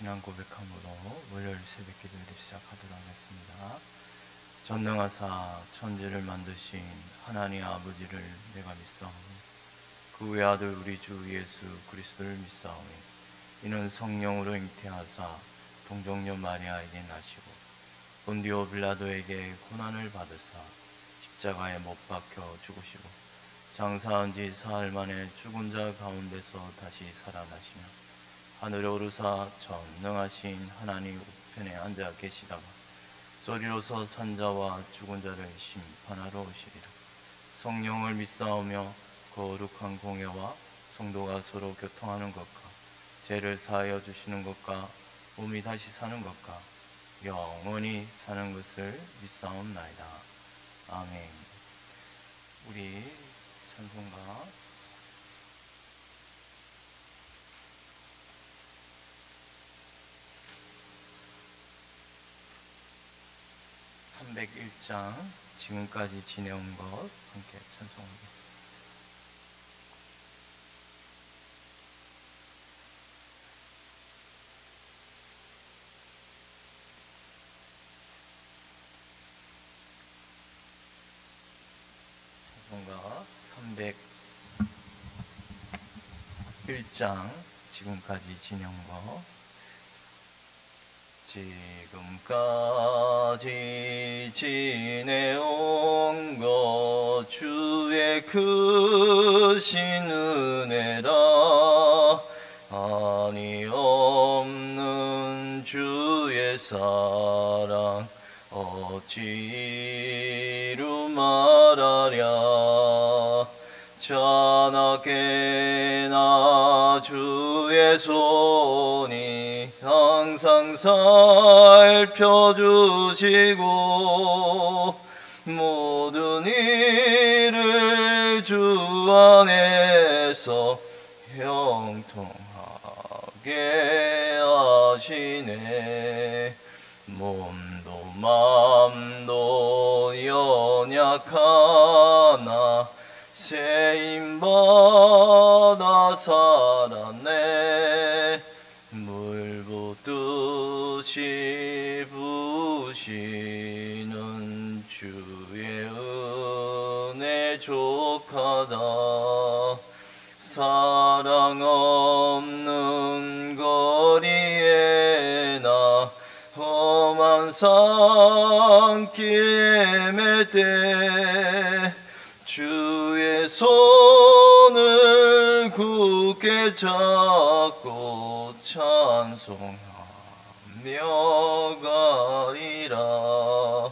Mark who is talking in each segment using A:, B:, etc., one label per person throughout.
A: 신앙 고백함으로 월요일 새벽 기도를 시작하도록 하겠습니다. 전능하사 천지를 만드신 하나님 아버지를 내가 믿사오니 그 외아들 우리 주 예수 그리스도를 믿사오니 이는 성령으로 잉태하사 동정녀 마리아에게 나시고 본디오 빌라도에게 고난을 받으사 십자가에 못 박혀 죽으시고 장사한 지 사흘 만에 죽은 자 가운데서 다시 살아나시며 하늘에 오르사 전능하신 하나님 우편에 앉아 계시다가 저리로서 산자와 죽은 자를 심판하러 오시리라. 성령을 믿사오며 거룩한 공예와 성도가 서로 교통하는 것과 죄를 사하여 주시는 것과 몸이 다시 사는 것과 영원히 사는 것을 믿사옵나이다. 아멘. 우리 찬송가 301장 지금까지 지내온 것 함께 찬송하겠습니다. 찬송가 301장 지금까지 지내온 것 지금까지 지내온 것 주의 크신 은혜라. 한이 없는 주의 사랑 어찌 이루 말하랴. 자나깨나 주의 손이 항상 살펴주시고 모든 일을 주 안에서 형통하게 하시네. 몸도 맘도 연약하나 세임받아 살았네. 물 붓듯이 부시는 주의 은혜 족하다. 사랑 없는 거리에 나 험한 산길 헤맬 때 주의 손을 굳게 잡고 찬송하며 가리라.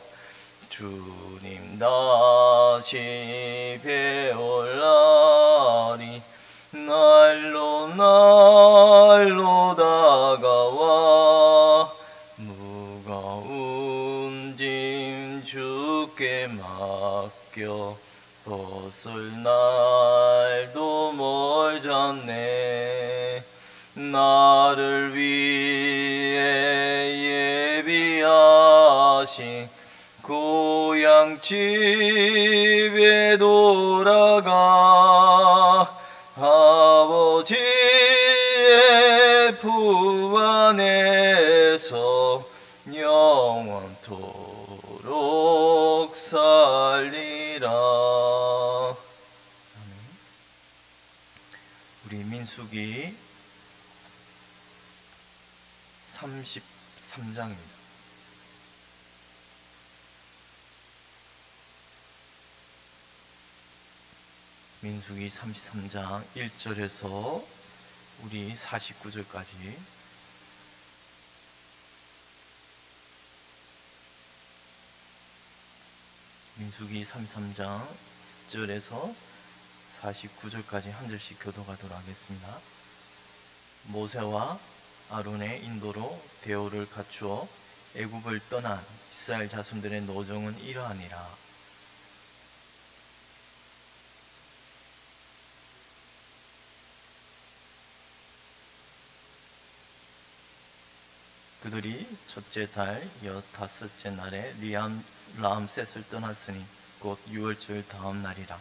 A: 주님 다시 배올 날이 날로 날로 다가와 무거운 짐 주께 맡겨 벗을 날도 멀잖네. 나를 위해 예비하신 고향 집에 돌아가 아버지의 품 안에서 영원토록 살리라. 우리 민수기 33장입니다. 민수기 33장 1절에서 우리 49절까지 민수기 33장 1절에서 49절까지 한 절씩 교독하도록 하겠습니다. 모세와 아론의 인도로 대오를 갖추어 애굽을 떠난 이스라엘 자손들의 노정은 이러하니라. 그들이 첫째 달 15째 날에 라암셋을 떠났으니 곧 6월절 다음 날이라.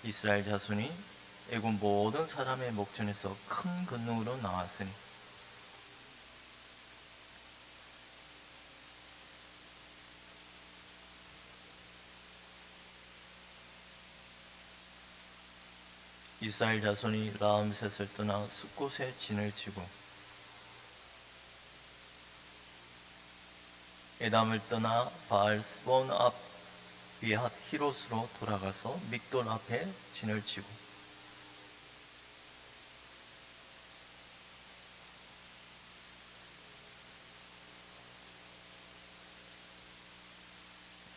A: 이스라엘 자손이 애굽 모든 사람의 목전에서 큰 권능으로 나왔으니 이스라엘 자손이 라암셋을 떠나 숫곳에 진을 치고 에담을 떠나 바알스본 앞 비핫 히롯으로 돌아가서 믹돌 앞에 진을 치고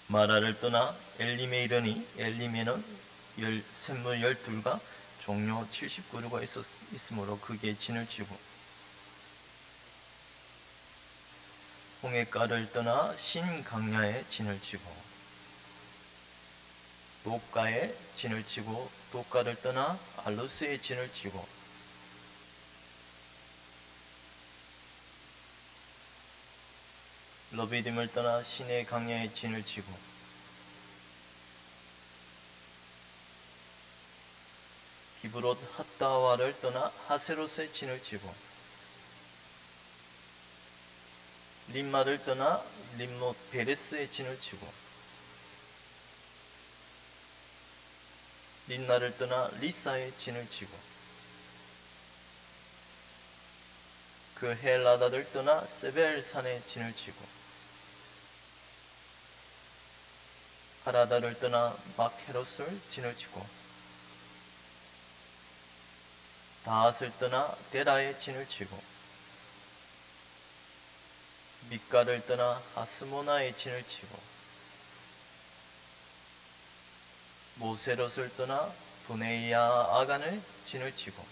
A: 마라를 떠나 엘림에 이르니 엘림에는 샘물 12가 종료 70그루가 있으므로 그게 진을 치고 홍해가를 떠나 신강야에 진을 치고 독가에 진을 치고 독가를 떠나 알루스에 진을 치고 러비딤을 떠나 신의 강야에 진을 치고 기브롯 핫다와를 떠나 하세롯에 진을 치고 림마를 떠나 림못 베레스에 진을 치고 린나를 떠나 리사에 진을 치고 그 헬라다를 떠나 세벨산에 진을 치고 하라다를 떠나 마케롯을 진을 치고 다핫을 떠나 데라에 진을 치고 밑가를 떠나 하스모나에 진을 치고 모세롯을 떠나 브네이아 아간을 진을 치고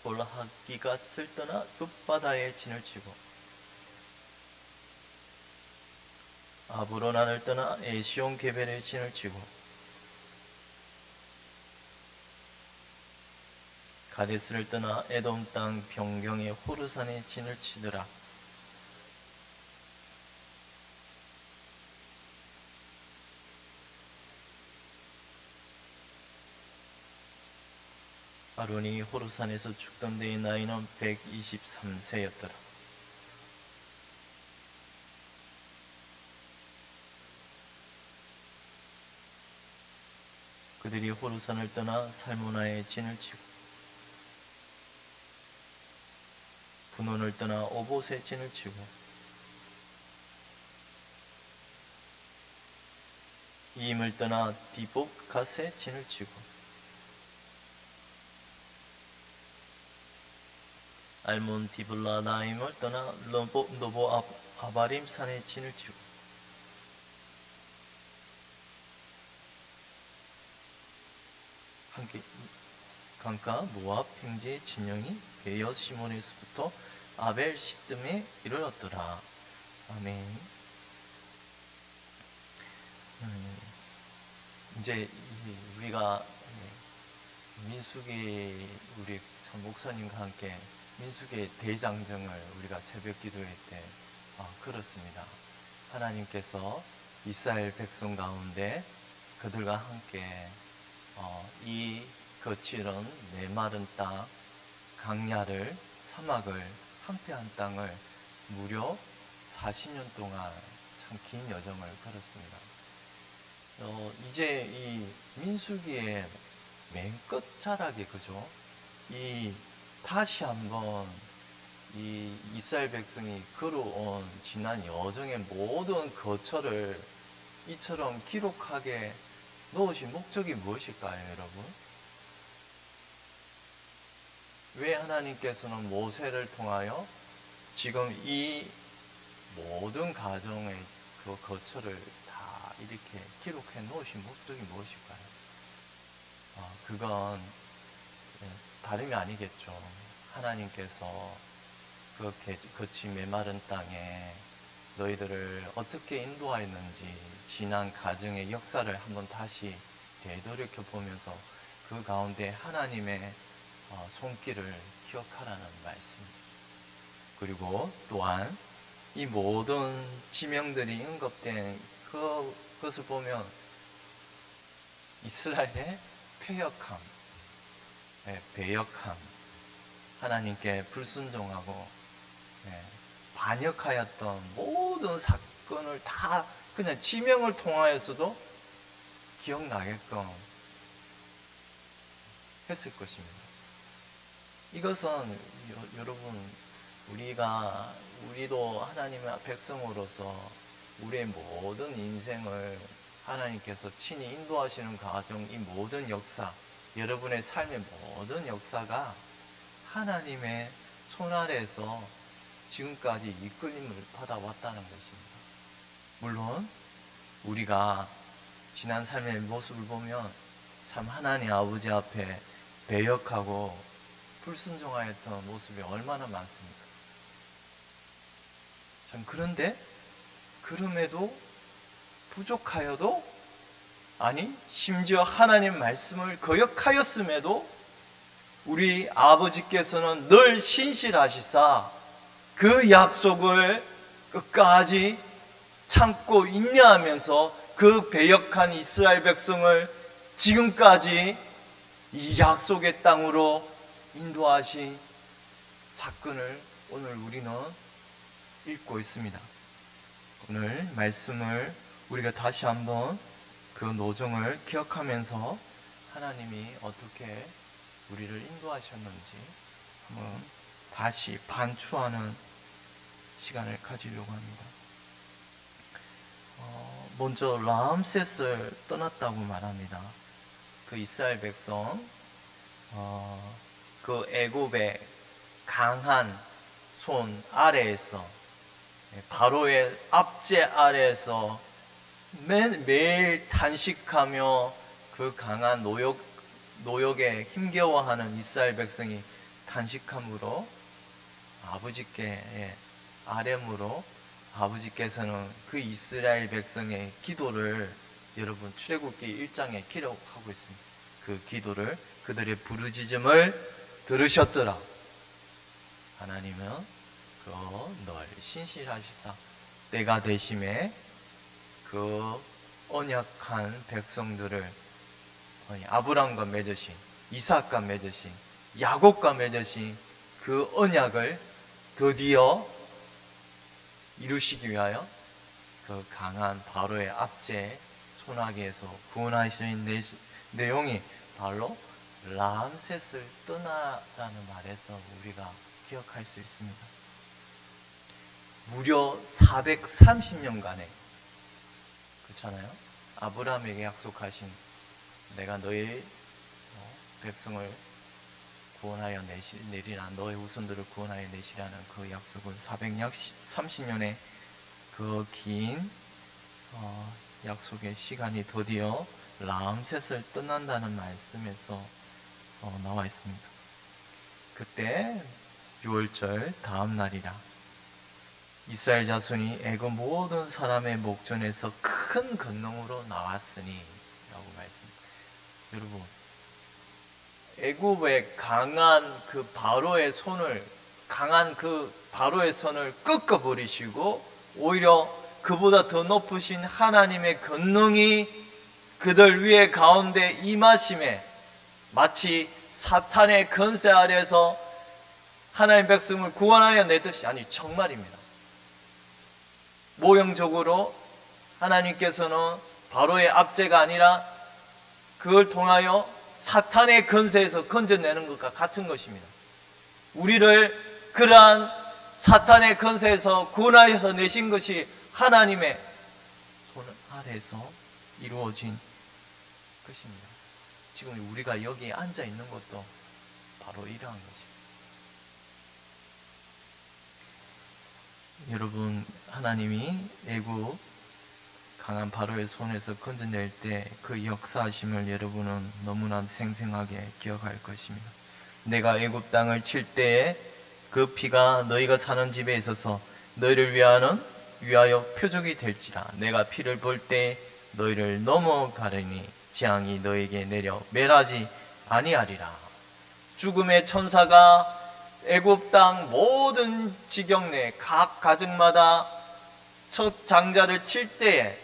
A: 볼하기갓을 떠나 뚝바다에 진을 치고 아브로난을 떠나 에시온 게벨에 진을 치고 가데스를 떠나 에돔 땅 변경의 호르산에 진을 치더라. 아론이 호르산에서 죽던 데의 나이는 123세였더라. 그들이 호르산을 떠나 살모나에 진을 치고 분원을 떠나 오봇에 진을 치고 이임을 떠나 디복갓에 진을 치고 알몬 디블라 나임을 떠나 노보 아바림 산에 진을 치고 함께 강가 모압 평지의 진영이 베여 시몬에서부터 아벨 시뜸에 이르렀더라. 아멘. 이제 우리가 민수기 우리 목사님과 함께 민수기의 대장정을 우리가 새벽 기도회 때 그렇습니다. 하나님께서 이스라엘 백성 가운데 그들과 함께 이 거칠은 메마른 땅, 강야를, 사막을, 황폐한 땅을 무려 40년 동안 참 긴 여정을 걸었습니다. 이제 이 민수기의 맨 끝자락에 그죠? 이 다시 한번 이 이스라엘 백성이 걸어온 지난 여정의 모든 거처를 이처럼 기록하게 놓으신 목적이 무엇일까요, 여러분? 왜 하나님께서는 모세를 통하여 지금 이 모든 가정의 그 거처를 다 이렇게 기록해 놓으신 목적이 무엇일까요? 그건 다름이 아니겠죠. 하나님께서 그 거친 메마른 땅에 너희들을 어떻게 인도하였는지 지난 가정의 역사를 한번 다시 되돌이켜 보면서 그 가운데 하나님의 손길을 기억하라는 말씀입니다. 그리고 또한 이 모든 지명들이 언급된 그것을 보면 이스라엘의 패역함, 배역함, 하나님께 불순종하고 반역하였던 모든 사건을 다 그냥 지명을 통하여서도 기억나게끔 했을 것입니다. 이것은 여러분, 우리도 하나님의 백성으로서 우리의 모든 인생을 하나님께서 친히 인도하시는 과정, 이 모든 역사, 여러분의 삶의 모든 역사가 하나님의 손 아래에서 지금까지 이끌림을 받아왔다는 것입니다. 물론 우리가 지난 삶의 모습을 보면 참 하나님 아버지 앞에 배역하고 불순종하였던 모습이 얼마나 많습니까? 참, 그런데 그럼에도 부족하여도, 아니 심지어 하나님 말씀을 거역하였음에도 우리 아버지께서는 늘 신실하시사 그 약속을 끝까지 참고 인내하면서 그 배역한 이스라엘 백성을 지금까지 이 약속의 땅으로 인도하신 사건을 오늘 우리는 읽고 있습니다. 오늘 말씀을 우리가 다시 한번 그 노정을 기억하면서 하나님이 어떻게 우리를 인도하셨는지 한번 다시 반추하는 시간을 가지려고 합니다. 먼저 라암셋을 떠났다고 말합니다. 그 이스라엘 백성, 그 애굽의 강한 손 아래에서, 바로의 압제 아래에서 매일 탄식하며 그 강한 노역에 힘겨워하는 이스라엘 백성이 탄식함으로 아버지께 아뢰므로 아버지께서는 그 이스라엘 백성의 기도를 여러분 출애굽기 1장에 기록하고 있습니다. 그 기도를, 그들의 부르짖음을 들으셨더라. 하나님은 널 신실하시사 때가 되심에 그 언약한 백성들을 아브람과 맺으신, 이삭과 맺으신, 야곱과 맺으신 그 언약을 드디어 이루시기 위하여 그 강한 바로의 압제 손아귀에서 구원하신 내용이 바로 라암셋을 떠나라는 말에서 우리가 기억할 수 있습니다. 무려 430년간에, 그렇잖아요, 아브라함에게 약속하신 내가 너의 백성을 구원하여 내리라, 너의 후손들을 구원하여 내시라는 그 약속을 430년의 그 긴 약속의 시간이 드디어 라암셋을 떠난다는 말씀에서 나와 있습니다. 그때 6월절 다음 날이라 이스라엘 자손이 애굽 모든 사람의 목전에서 큰 권능으로 나왔으니 라고 말씀합니다. 여러분, 애굽의 강한 그 바로의 손을 꺾어버리시고 오히려 그보다 더 높으신 하나님의 권능이 그들 위에 가운데 임하심에 마치 사탄의 권세 아래에서 하나님 백성을 구원하여 내듯이, 아니 정말입니다. 모형적으로 하나님께서는 바로의 압제가 아니라 그걸 통하여 사탄의 권세에서 건져내는 것과 같은 것입니다. 우리를 그러한 사탄의 권세에서 구원하여서 내신 것이 하나님의 손 아래에서 이루어진 것입니다. 지금 우리가 여기에 앉아 있는 것도 바로 이러한 것입니다. 여러분, 하나님이 애굽 강한 바로의 손에서 건져낼 때 그 역사하심을 여러분은 너무나 생생하게 기억할 것입니다. 내가 애굽 땅을 칠 때에 그 피가 너희가 사는 집에 있어서 너희를 위하여 표적이 될지라. 내가 피를 볼 때 너희를 넘어가려니 재앙이 너희에게 내려 멸하지 아니하리라. 죽음의 천사가 애굽 땅 모든 지경 내 각 가정마다 첫 장자를 칠 때에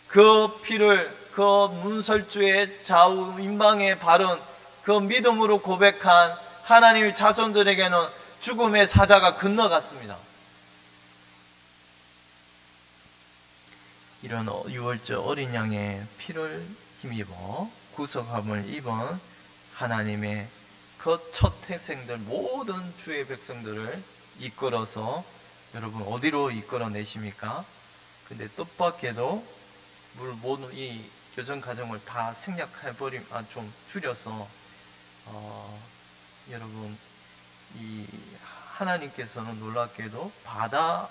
A: 그 피를 그 문설주의 좌우 임방에 바른 그 믿음으로 고백한 하나님의 자손들에게는 죽음의 사자가 건너갔습니다. 이런 6월절 어린 양의 피를 힘입어 구속함을 입은 하나님의 그 첫 태생들 모든 주의 백성들을 이끌어서 여러분 어디로 이끌어내십니까? 근데 뜻밖에도 모든 이 여정 과정을 다 생략해버림, 좀 줄여서 여러분 이 하나님께서는 놀랍게도 바다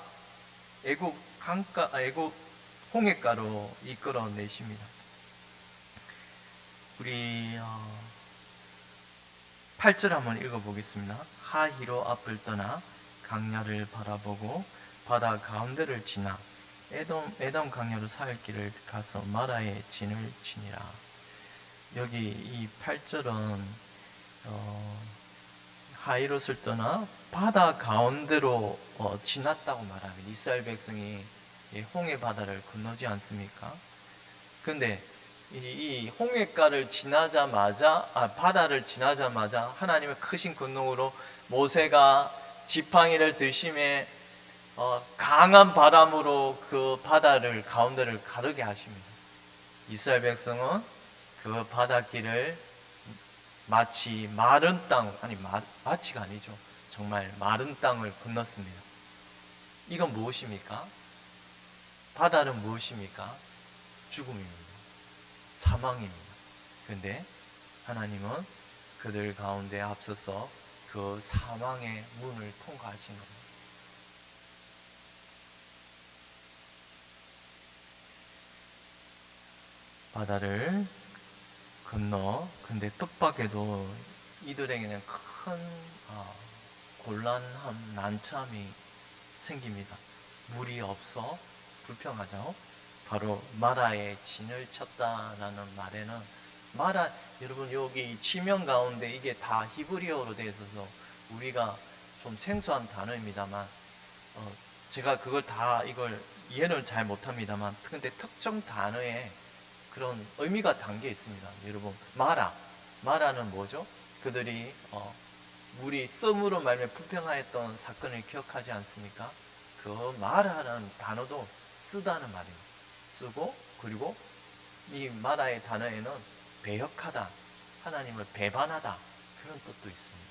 A: 애굽 강가 애굽 홍해가로 이끌어내십니다. 우리 8절 한번 읽어보겠습니다. 하히로 앞을 떠나 강야를 바라보고 바다 가운데를 지나 에돔 강야로 살 길을 가서 마라의 진을 치니라. 여기 이 8절은 하히롯을 떠나 바다 가운데로 지났다고 말합니다. 이스라엘 백성이 홍해 바다를 건너지 않습니까? 근데 이 홍해가를 지나자마자 바다를 지나자마자 하나님의 크신 권능으로 모세가 지팡이를 드심에 강한 바람으로 그 바다를 가운데를 가르게 하십니다. 이스라엘 백성은 그 바닷길을 마치 마른 땅, 마치가 아니죠. 정말 마른 땅을 건넜습니다. 이건 무엇입니까? 바다는 무엇입니까? 죽음입니다. 사망입니다. 그런데 하나님은 그들 가운데 앞서서 그 사망의 문을 통과하신 겁니다. 바다를 건너, 근데 뜻밖에도 이들에게는 큰 곤란함, 난참이 생깁니다. 물이 없어 불평하죠. 바로 마라의 진을 쳤다라는 말에는 마라, 여러분 여기 지명 가운데 이게 다 히브리어로 되어 있어서 우리가 좀 생소한 단어입니다만 제가 이걸 이해를 잘 못합니다만 근데 특정 단어에 그런 의미가 담겨 있습니다. 여러분 마라는 뭐죠? 그들이 물이 썸으로 말미암아 불평하였던 사건을 기억하지 않습니까? 그 마라라는 단어도 쓰다는 말입니다. 쓰고 그리고 이 마라의 단어에는 배역하다, 하나님을 배반하다 그런 뜻도 있습니다.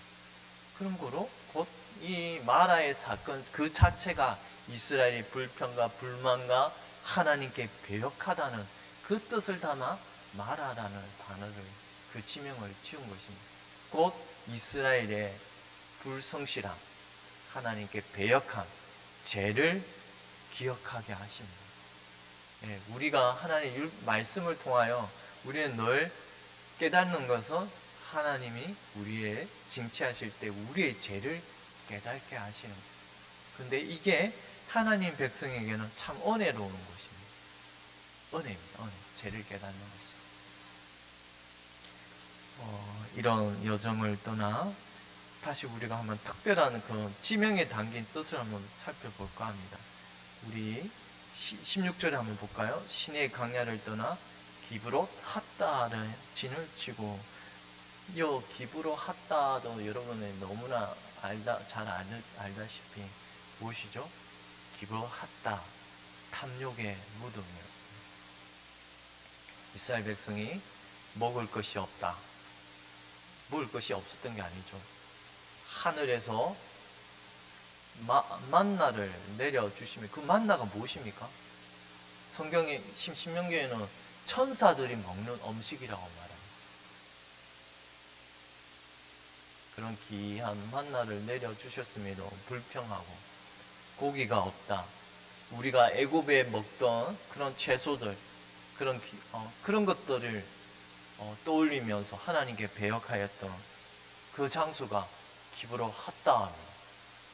A: 그런 거로 곧 이 마라의 사건 그 자체가 이스라엘의 불평과 불만과 하나님께 배역하다는 그 뜻을 담아 마라라는 단어를 그 지명을 지은 것입니다. 곧 이스라엘의 불성실함, 하나님께 배역한 죄를 기억하게 하십니다. 우리가 하나님의 말씀을 통하여 우리는 늘 깨닫는 것은 하나님이 우리의 징치하실 때 우리의 죄를 깨닫게 하시는 거예요. 그런데 이게 하나님 백성에게는 참 은혜로운 것입니다. 은혜입니다. 은혜. 죄를 깨닫는 것입니다. 이런 여정을 떠나 다시 우리가 한번 특별한 그런 지명에 담긴 뜻을 한번 살펴볼까 합니다. 우리 16절에 한번 볼까요? 시내 강야를 떠나 기브롯 핫다를 진을 치고 이 기브롯 핫다도 여러분이 너무나 잘 알다시피 무엇이죠? 기브롯 핫다 탐욕의 무덤이었습니다. 이스라엘 백성이 먹을 것이 없다. 먹을 것이 없었던 게 아니죠. 하늘에서 만나를 내려주시면 그 만나가 무엇입니까? 성경의 신명기에는 천사들이 먹는 음식이라고 말합니다. 그런 귀한 만나를 내려주셨음에도 불평하고 고기가 없다. 우리가 애굽에 먹던 그런 채소들 그런 것들을 떠올리면서 하나님께 배역하였던 그 장소가 기브롯 핫다합니다.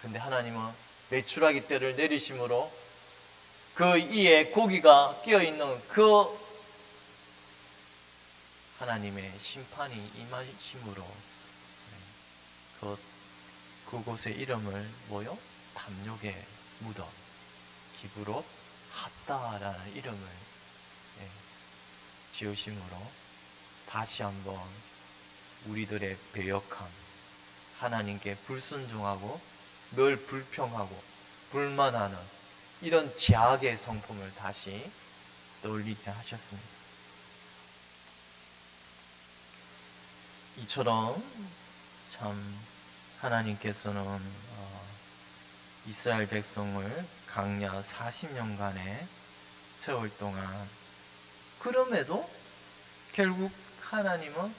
A: 근데 하나님은 메추라기 떼를 내리심으로 그 이에 고기가 끼어있는 그 하나님의 심판이 임하심으로 그곳의 이름을 탐욕의 무덤 기브롯 핫다라는 이름을 지으심으로 다시 한번 우리들의 배역함, 하나님께 불순종하고 늘 불평하고 불만하는 이런 죄악의 성품을 다시 떠올리게 하셨습니다. 이처럼 참 하나님께서는 이스라엘 백성을 광야 40년간의 세월 동안, 그럼에도 결국 하나님은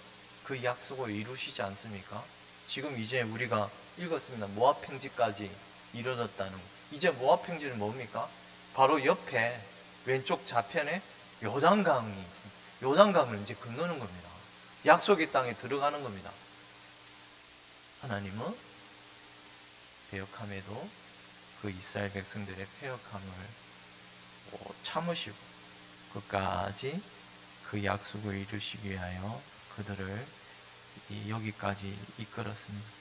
A: 그 약속을 이루시지 않습니까? 지금 이제 우리가 읽었습니다. 모압 평지까지 이르렀다는 거. 이제 모압 평지는 뭡니까? 바로 옆에 왼쪽 좌편에 요단강이 있습니다. 요단강을 이제 건너는 겁니다. 약속의 땅에 들어가는 겁니다. 하나님은 패역함에도 그 이스라엘 백성들의 패역함을 참으시고 끝까지 그 약속을 이루시기 위하여 그들을 여기까지 이끌었습니다.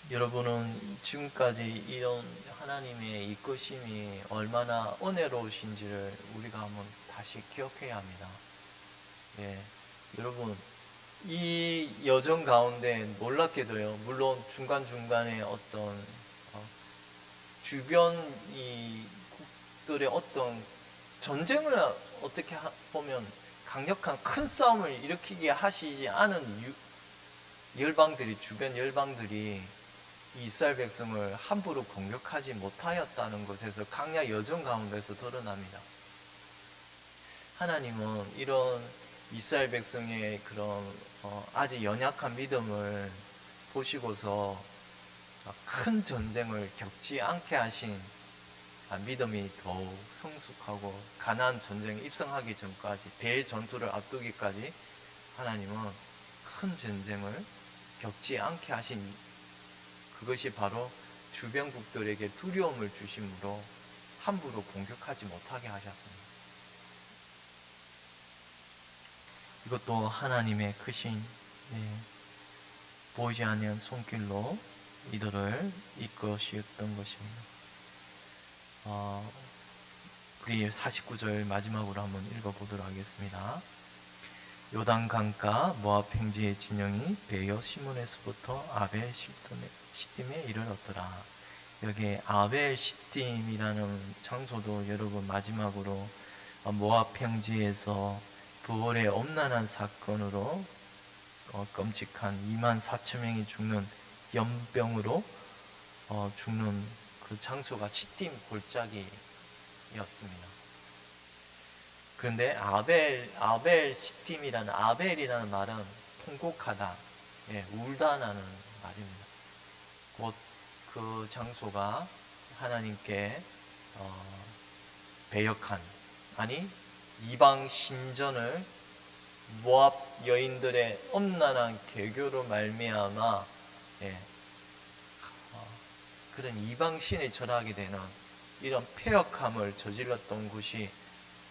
A: 여러분은 지금까지 이런 하나님의 이끄심이 얼마나 은혜로우신지를 우리가 한번 다시 기억해야 합니다. 예, 여러분, 이 여정 가운데 놀랍게도요, 물론 중간중간에 어떤 주변 이 국들의 어떤 전쟁을 어떻게 보면 강력한 큰 싸움을 일으키게 하시지 않은 열방들이, 주변 열방들이 이스라엘 백성을 함부로 공격하지 못하였다는 것에서 광야 여정 가운데서 드러납니다. 하나님은 이런 이스라엘 백성의 그런 아주 연약한 믿음을 보시고서 큰 전쟁을 겪지 않게 하신 믿음이 더욱 성숙하고 가나안 전쟁에 입성하기 전까지, 대전투를 앞두기까지 하나님은 큰 전쟁을 겪지 않게 하신, 그것이 바로 주변국들에게 두려움을 주심으로 함부로 공격하지 못하게 하셨습니다. 이것도 하나님의 크신 보이지 않는 손길로 이들을 이끄셨던 것입니다. 우리 49절 마지막으로 한번 읽어보도록 하겠습니다. 요단 강가 모압 평지의 진영이 베여 시몬에서부터 아벨 시딤에 이르렀더라. 여기 아벨 시딤이라는 장소도 여러분 마지막으로 모압 평지에서 부월의 엄난한 사건으로 끔찍한 24,000명이 죽는 연병으로 죽는 그 장소가 시딤 골짜기였습니다. 그런데 아벨 시딤이라는, 아벨이라는 말은 통곡하다, 울다라는 말입니다. 곧 그 장소가 하나님께 배역한, 아니 이방 신전을 모압 여인들의 엄난한 개교로 말미암아 그런 이방 신에 절하게 되는 이런 패역함을 저질렀던 곳이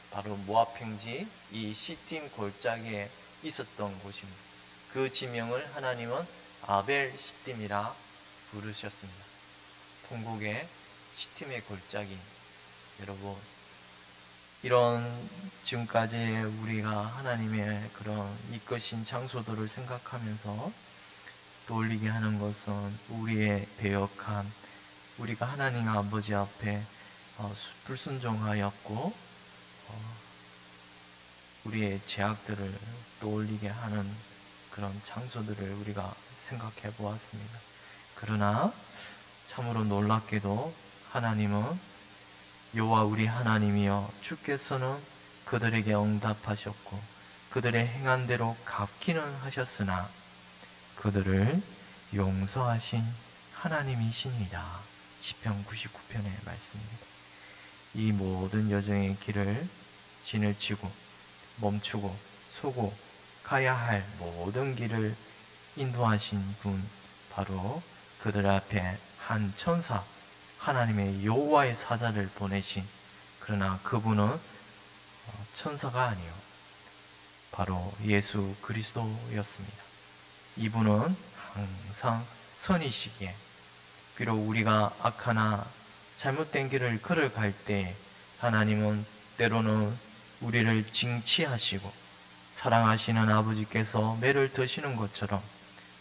A: 바로 모압 평지 이 시딤 골짜기에 있었던 곳입니다. 그 지명을 하나님은 아벨 시딤이라 부르셨습니다. 통곡의 시딤의 골짜기. 여러분, 이런 지금까지 우리가 하나님의 그런 이끄신 장소들을 생각하면서 떠올리게 하는 것은 우리의 배역함, 우리가 하나님 아버지 앞에 불순종하였고 우리의 죄악들을 떠올리게 하는 그런 장소들을 우리가 생각해 보았습니다. 그러나 참으로 놀랍게도 하나님은 여호와 우리 하나님이여 주께서는 그들에게 응답하셨고 그들의 행한 대로 갚기는 하셨으나 그들을 용서하신 하나님이시니라. 시편 99편의 말씀입니다. 이 모든 여정의 길을 진을 치고 멈추고 서고 가야 할 모든 길을 인도하신 분, 바로 그들 앞에 한 천사, 하나님의 여호와의 사자를 보내신, 그러나 그분은 천사가 아니요 바로 예수 그리스도였습니다. 이분은 항상 선이시기에 비록 우리가 악하나 잘못된 길을 걸어갈 때 하나님은 때로는 우리를 징치하시고 사랑하시는 아버지께서 매를 드시는 것처럼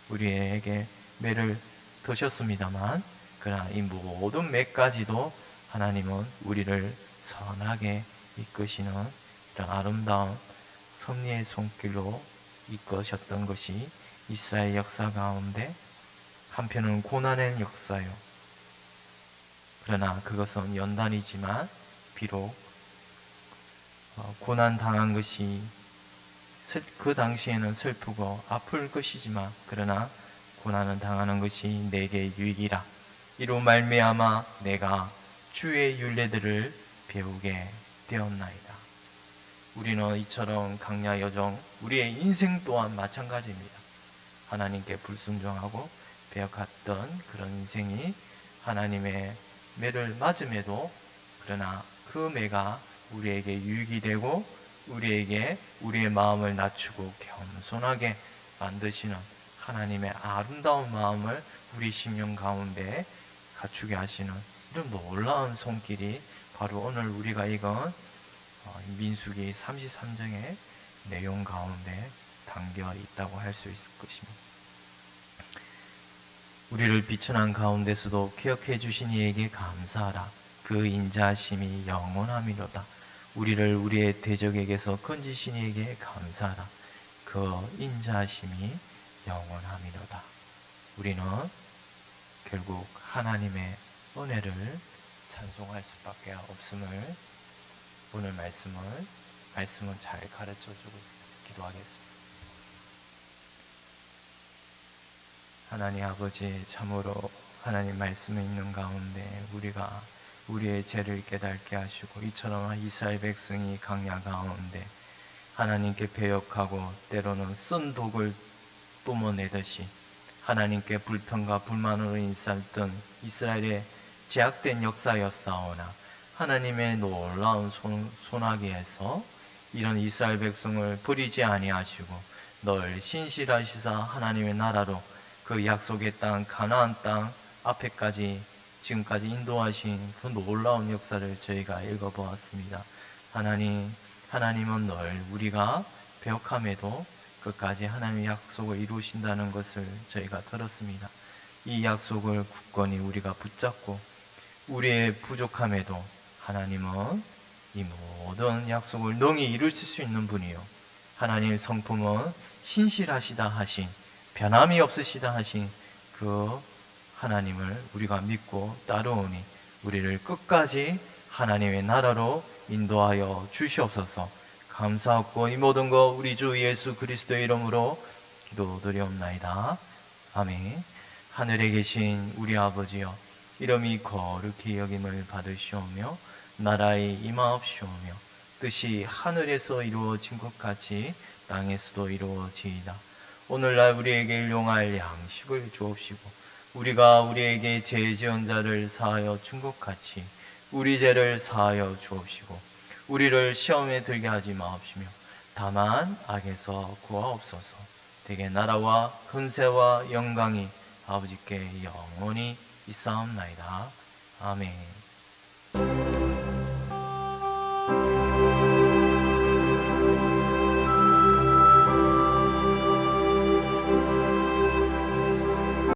A: 우리에게 매를 드셨습니다만, 그러나 이 모든 매까지도 하나님은 우리를 선하게 이끄시는 이런 아름다운 섭리의 손길로 이끄셨던 것이 이스라엘 역사 가운데 한편은 고난의 역사요. 그러나 그것은 연단이지만 비록 고난 당한 것이 그 당시에는 슬프고 아플 것이지만 그러나 고난을 당하는 것이 내게 유익이라. 이로 말미암아 내가 주의 율례들을 배우게 되었나이다. 우리는 이처럼 강야 여정, 우리의 인생 또한 마찬가지입니다. 하나님께 불순종하고 배역했던 그런 인생이 하나님의 매를 맞음에도 그러나 그 매가 우리에게 유익이 되고 우리에게 우리의 마음을 낮추고 겸손하게 만드시는 하나님의 아름다운 마음을 우리 심령 가운데 갖추게 하시는 이런 놀라운 손길이 바로 오늘 우리가 읽은 민수기 33장의 내용 가운데 담겨 있다고 할 수 있을 것입니다. 우리를 비천한 가운데서도 기억해 주신 이에게 감사하라. 그 인자하심이 영원함이로다. 우리를 우리의 대적에게서 건지신 이에게 감사하라. 그 인자하심이 영원함이로다. 우리는 결국 하나님의 은혜를 찬송할 수밖에 없음을 오늘 말씀은 잘 가르쳐 주고 있습니다. 기도하겠습니다. 하나님 아버지, 참으로 하나님 말씀에 있는 가운데 우리가 우리의 죄를 깨닫게 하시고 이처럼 이스라엘 백성이 강야 가운데 하나님께 배역하고 때로는 쓴 독을 뿜어내듯이 하나님께 불평과 불만으로 인살던 이스라엘의 제약된 역사였사오나 하나님의 놀라운 손아귀에서 이런 이스라엘 백성을 버리지 아니하시고 늘 신실하시사 하나님의 나라로 그 약속의 땅 가나안 땅 앞에까지 지금까지 인도하신 그 놀라운 역사를 저희가 읽어보았습니다. 하나님은 늘 우리가 배역함에도 끝까지 하나님의 약속을 이루신다는 것을 저희가 들었습니다. 이 약속을 굳건히 우리가 붙잡고 우리의 부족함에도 하나님은 이 모든 약속을 능히 이루실 수 있는 분이요, 하나님의 성품은 신실하시다 하신, 변함이 없으시다 하신 그 하나님을 우리가 믿고 따르오니 우리를 끝까지 하나님의 나라로 인도하여 주시옵소서. 감사하고 이 모든 거 우리 주 예수 그리스도의 이름으로 기도드리옵나이다. 아멘. 하늘에 계신 우리 아버지여, 이름이 거룩히 여김을 받으시오며 나라의 임하옵시오며 뜻이 하늘에서 이루어진 것 같이 땅에서도 이루어지이다. 오늘날 우리에게 일용할 양식을 주옵시고 우리가 우리에게 죄 지은 자를 사하여 준 것 같이 우리 죄를 사하여 주옵시고 우리를 시험에 들게 하지 마옵시며 다만 악에서 구하옵소서. 대개 나라와 권세와 영광이 아버지께 영원히 있사옵나이다. 아멘.